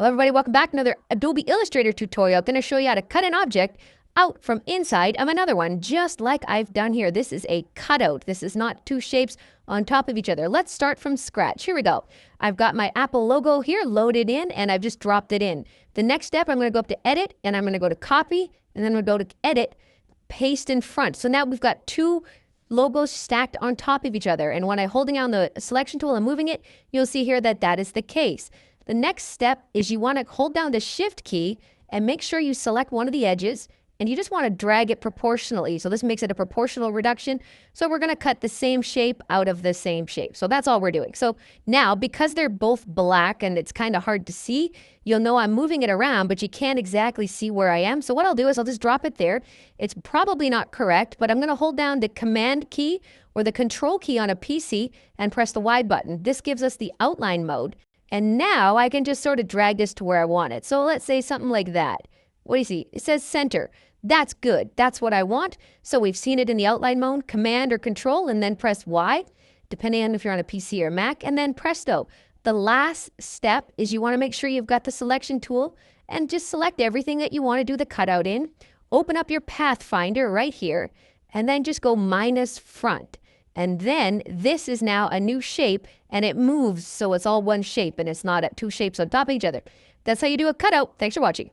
Hello everybody, welcome back to another Adobe Illustrator tutorial. I'm going to show you how to cut an object out from inside of another one, just like I've done here. This is a cutout. This is not two shapes on top of each other. Let's start from scratch. Here we go. I've got my Apple logo here loaded in and I've just dropped it in. The next step, I'm going to go up to Edit and I'm going to go to Copy and then we'll go to Edit, Paste in Front. So now we've got two logos stacked on top of each other. And when I'm holding down the selection tool and moving it, you'll see here that that is the case. The next step is you want to hold down the Shift key and make sure you select one of the edges and you just want to drag it proportionally. So this makes it a proportional reduction. So we're going to cut the same shape out of the same shape. So that's all we're doing. So now, because they're both black and it's kind of hard to see, you'll know I'm moving it around, but you can't exactly see where I am. So what I'll do is I'll just drop it there. It's probably not correct, but I'm going to hold down the Command key or the Control key on a PC and press the Y button. This gives us the outline mode. And now I can just sort of drag this to where I want it. So let's say something like that. What do you see? It says center. That's good. That's what I want. So we've seen it in the outline mode, Command or Control, and then press Y, depending on if you're on a PC or Mac, and then presto. The last step is you want to make sure you've got the selection tool and just select everything that you want to do the cutout in. Open up your Pathfinder right here, and then just go minus front. And then this is now a new shape and it moves so it's all one shape and it's not two shapes on top of each other. That's how you do a cutout. Thanks for watching.